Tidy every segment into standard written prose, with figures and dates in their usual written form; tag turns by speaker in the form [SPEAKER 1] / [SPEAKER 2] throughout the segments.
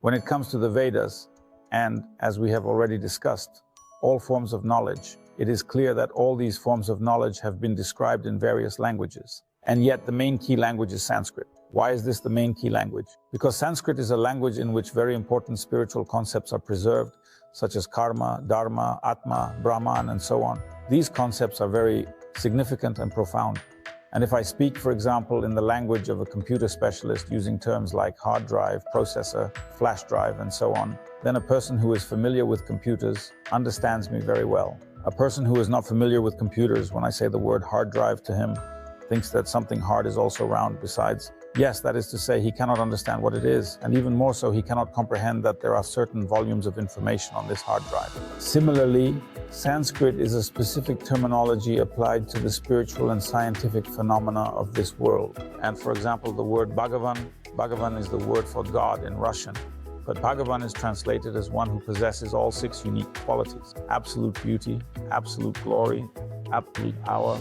[SPEAKER 1] When it comes to the Vedas, and as we have already discussed, all forms of knowledge, it is clear that all these forms of knowledge have been described in various languages. And yet the main key language is Sanskrit. Why is this the main key language? Because Sanskrit is a language in which very important spiritual concepts are preserved, such as karma, dharma, Atma, Brahman, and so on. These concepts are very significant and profound. And if I speak, for example, in the language of a computer specialist using terms like hard drive, processor, flash drive, and so on, then a person who is familiar with computers understands me very well. A person who is not familiar with computers, when I say the word hard drive to him, thinks that something hard is also round besides. Yes, that is to say, he cannot understand what it is, and even more so, he cannot comprehend that there are certain volumes of information on this hard drive. Similarly, Sanskrit is a specific terminology applied to the spiritual and scientific phenomena of this world. And for example, the word Bhagavan is the word for God in Russian. But Bhagavan is translated as one who possesses all 6 unique qualities: absolute beauty, absolute glory, absolute power,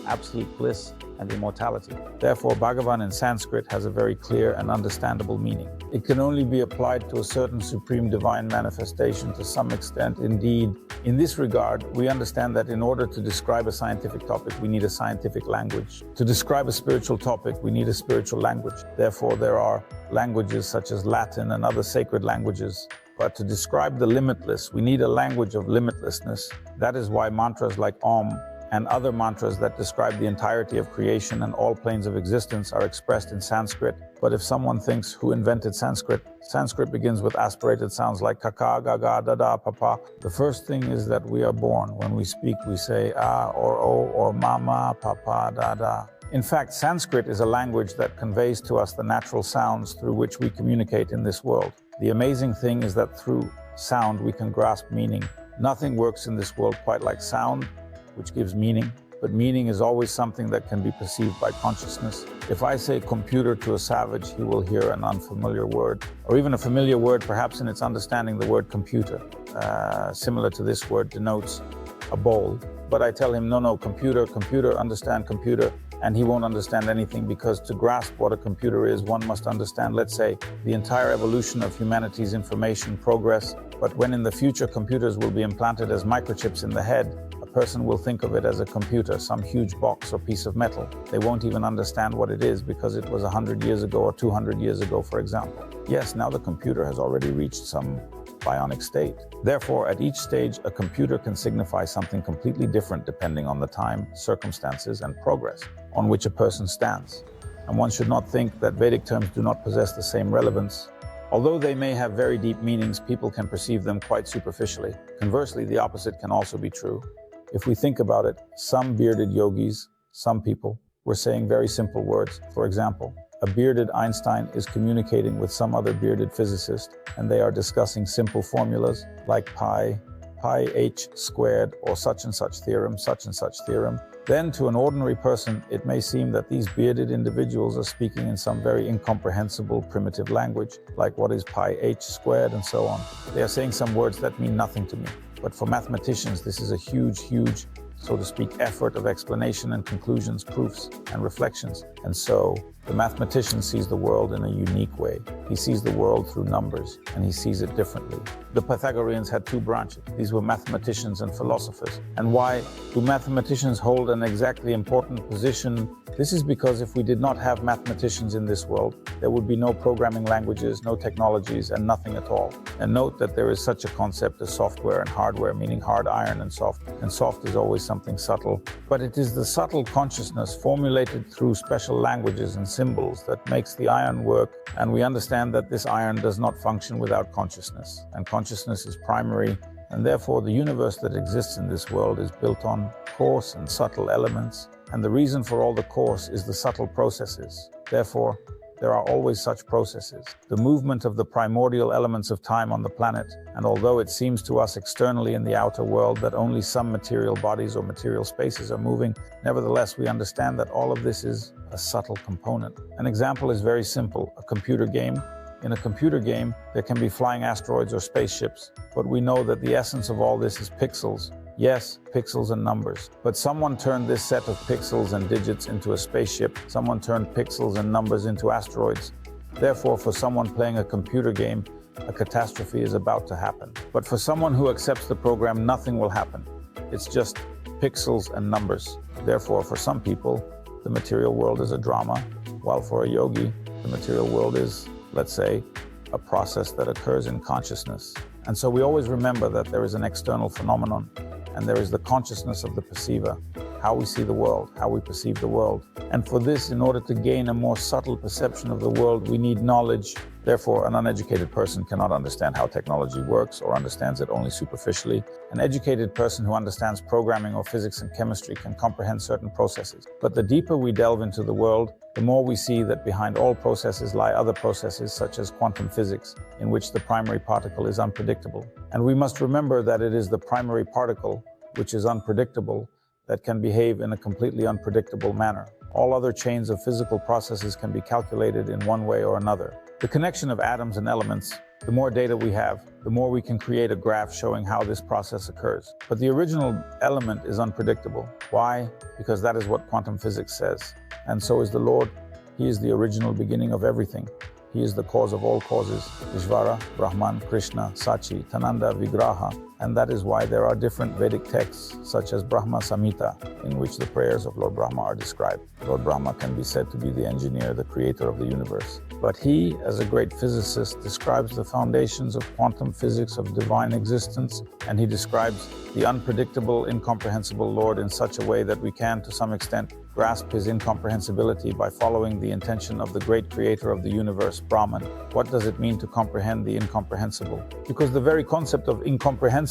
[SPEAKER 1] absolute bliss, and immortality. Therefore, Bhagavan in Sanskrit has a very clear and understandable meaning. It can only be applied to a certain supreme divine manifestation to some extent. Indeed, in this regard, we understand that in order to describe a scientific topic, we need a scientific language. To describe a spiritual topic, we need a spiritual language. Therefore, there are languages such as Latin and other sacred languages. But to describe the limitless, we need a language of limitlessness. That is why mantras like Om and other mantras that describe the entirety of creation and all planes of existence are expressed in Sanskrit. But if someone thinks, who invented Sanskrit? Sanskrit begins with aspirated sounds like kaka, gaga, dada, papa. The first thing is that we are born. When we speak, we say ah or o or mama, papa, dada. In fact, Sanskrit is a language that conveys to us the natural sounds through which we communicate in this world. The amazing thing is that through sound we can grasp meaning. Nothing works in this world quite like sound, which gives meaning, but meaning is always something that can be perceived by consciousness. If I say computer to a savage, he will hear an unfamiliar word, or even a familiar word, perhaps in its understanding. The word computer, similar to this word, denotes a bowl. But I tell him, no, computer, understand computer, and he won't understand anything, because to grasp what a computer is, one must understand, let's say, the entire evolution of humanity's information progress. But when in the future computers will be implanted as microchips in the head, person will think of it as a computer, some huge box or piece of metal. They won't even understand what it is because it was 100 years ago or 200 years ago, for example. Yes, now the computer has already reached some bionic state. Therefore, at each stage, a computer can signify something completely different depending on the time, circumstances, and progress on which a person stands. And one should not think that Vedic terms do not possess the same relevance. Although they may have very deep meanings, people can perceive them quite superficially. Conversely, the opposite can also be true. If we think about it, some bearded yogis, some people, were saying very simple words. For example, a bearded Einstein is communicating with some other bearded physicist, and they are discussing simple formulas like pi h squared, or such and such theorem. Then to an ordinary person, it may seem that these bearded individuals are speaking in some very incomprehensible primitive language, like what is pi h squared and so on. They are saying some words that mean nothing to me. But for mathematicians, this is a huge, so to speak, effort of explanation and conclusions, proofs and reflections. And so the mathematician sees the world in a unique way. He sees the world through numbers, and he sees it differently. The Pythagoreans had 2 branches. These were mathematicians and philosophers. And why do mathematicians hold an exactly important position? This is because if we did not have mathematicians in this world, there would be no programming languages, no technologies, and nothing at all. And note that there is such a concept as software and hardware, meaning hard iron and soft. And soft is always something subtle. But it is the subtle consciousness formulated through special languages and symbols that makes the iron work. And we understand that this iron does not function without consciousness. And consciousness is primary. And therefore, the universe that exists in this world is built on coarse and subtle elements. And the reason for all the coarse is the subtle processes. Therefore, there are always such processes. The movement of the primordial elements of time on the planet, and although it seems to us externally in the outer world that only some material bodies or material spaces are moving, nevertheless we understand that all of this is a subtle component. An example is very simple: a computer game. In a computer game, there can be flying asteroids or spaceships, but we know that the essence of all this is pixels. Yes, pixels and numbers. But someone turned this set of pixels and digits into a spaceship. Someone turned pixels and numbers into asteroids. Therefore, for someone playing a computer game, a catastrophe is about to happen. But for someone who accepts the program, nothing will happen. It's just pixels and numbers. Therefore, for some people, the material world is a drama, while for a yogi, the material world is, let's say, a process that occurs in consciousness. And so we always remember that there is an external phenomenon, and there is the consciousness of the perceiver, how we see the world, how we perceive the world. And for this, in order to gain a more subtle perception of the world, we need knowledge. Therefore, an uneducated person cannot understand how technology works or understands it only superficially. An educated person who understands programming or physics and chemistry can comprehend certain processes. But the deeper we delve into the world, the more we see that behind all processes lie other processes such as quantum physics, in which the primary particle is unpredictable. And we must remember that it is the primary particle, which is unpredictable, that can behave in a completely unpredictable manner. All other chains of physical processes can be calculated in one way or another. The connection of atoms and elements, the more data we have, the more we can create a graph showing how this process occurs. But the original element is unpredictable. Why? Because that is what quantum physics says. And so is the Lord. He is the original beginning of everything. He is the cause of all causes, Ishvara, Brahman, Krishna, Sachi, Tananda, Vigraha. And that is why there are different Vedic texts, such as Brahma Samhita, in which the prayers of Lord Brahma are described. Lord Brahma can be said to be the engineer, the creator of the universe. But he, as a great physicist, describes the foundations of quantum physics of divine existence, and he describes the unpredictable, incomprehensible Lord in such a way that we can, to some extent, grasp his incomprehensibility by following the intention of the great creator of the universe, Brahman. What does it mean to comprehend the incomprehensible? Because the very concept of incomprehensible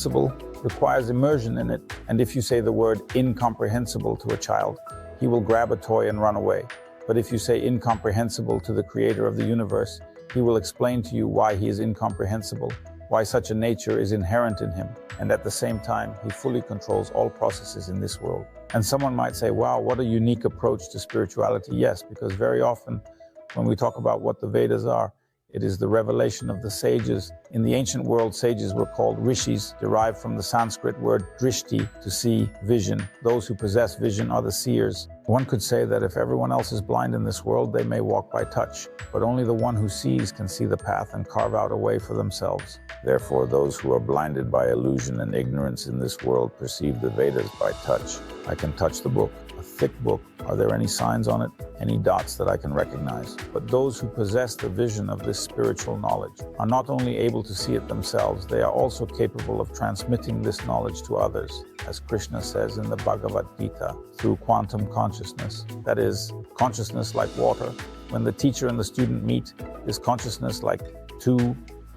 [SPEAKER 1] requires immersion in it. And if you say the word incomprehensible to a child, he will grab a toy and run away. But if you say incomprehensible to the creator of the universe, he will explain to you why he is incomprehensible, why such a nature is inherent in him, and at the same time, he fully controls all processes in this world. And someone might say, wow, what a unique approach to spirituality. Yes, because very often when we talk about what the Vedas are, it is the revelation of the sages. In the ancient world, sages were called rishis, derived from the Sanskrit word drishti, to see, vision. Those who possess vision are the seers. One could say that if everyone else is blind in this world, they may walk by touch, but only the one who sees can see the path and carve out a way for themselves. Therefore, those who are blinded by illusion and ignorance in this world perceive the Vedas by touch. I can touch the book, a thick book. Are there any signs on it? Any dots that I can recognize? But those who possess the vision of this spiritual knowledge are not only able to see it themselves, they are also capable of transmitting this knowledge to others, as Krishna says in the Bhagavad Gita, through quantum consciousness. That is, consciousness like water. When the teacher and the student meet, this consciousness, like two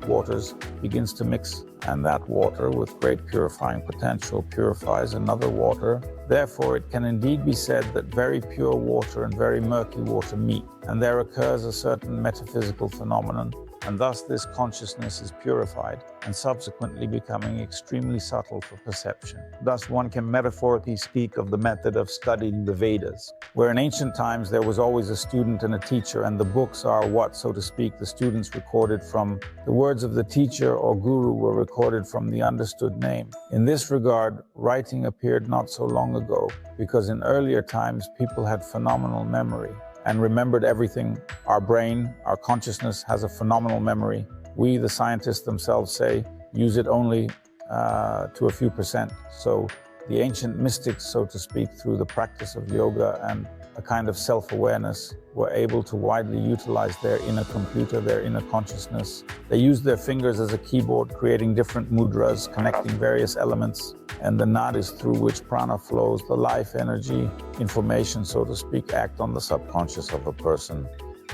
[SPEAKER 1] waters, begins to mix, and that water, with great purifying potential, purifies another water. Therefore, it can indeed be said that very pure water and very murky water meet, and there occurs a certain metaphysical phenomenon, and thus this consciousness is purified and subsequently becoming extremely subtle for perception. Thus one can metaphorically speak of the method of studying the Vedas, where in ancient times there was always a student and a teacher, and the books are what, so to speak, the students recorded from. The words of the teacher or guru were recorded from the understood name. In this regard, writing appeared not so long ago, because in earlier times people had phenomenal memory and remembered everything. Our brain, our consciousness has a phenomenal memory. We, the scientists themselves, say, use it only to a few percent. So the ancient mystics, so to speak, through the practice of yoga and a kind of self-awareness, were able to widely utilize their inner computer, their inner consciousness. They used their fingers as a keyboard, creating different mudras, connecting various elements, and the nadis through which prana flows, the life energy, information, so to speak, act on the subconscious of a person.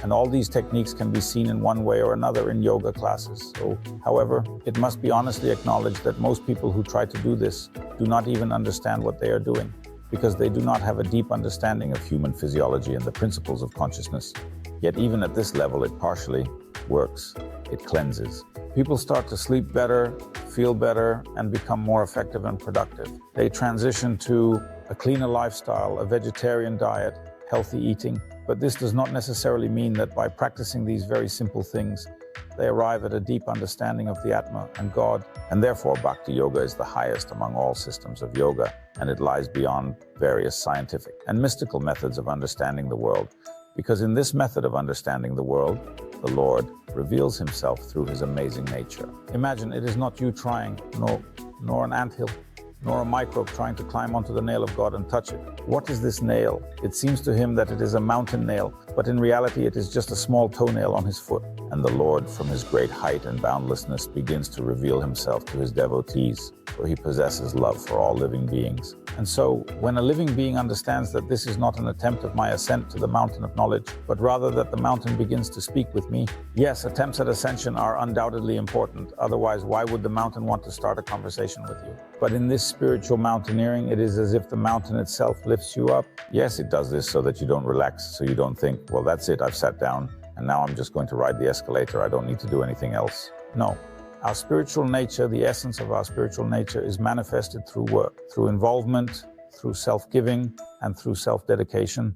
[SPEAKER 1] And all these techniques can be seen in one way or another in yoga classes. So, however, it must be honestly acknowledged that most people who try to do this do not even understand what they are doing, because they do not have a deep understanding of human physiology and the principles of consciousness. Yet even at this level, it partially works. It cleanses. People start to sleep better, feel better, and become more effective and productive. They transition to a cleaner lifestyle, a vegetarian diet, healthy eating. But this does not necessarily mean that by practicing these very simple things, they arrive at a deep understanding of the Atma and God, and therefore Bhakti Yoga is the highest among all systems of yoga, and it lies beyond various scientific and mystical methods of understanding the world. Because in this method of understanding the world, the Lord reveals himself through his amazing nature. Imagine it is not you trying, nor an anthill, nor a microbe trying to climb onto the nail of God and touch it. What is this nail? It seems to him that it is a mountain nail, but in reality it is just a small toenail on his foot. And the Lord, from his great height and boundlessness, begins to reveal himself to his devotees, for he possesses love for all living beings. And so, when a living being understands that this is not an attempt of my ascent to the mountain of knowledge, but rather that the mountain begins to speak with me, yes, attempts at ascension are undoubtedly important. Otherwise, why would the mountain want to start a conversation with you? But in this spiritual mountaineering, it is as if the mountain itself lifts you up. Yes, it does this so that you don't relax, so you don't think, well, that's it, I've sat down, and now I'm just going to ride the escalator. I don't need to do anything else. No. Our spiritual nature, the essence of our spiritual nature, is manifested through work, through involvement, through self-giving, and through self-dedication.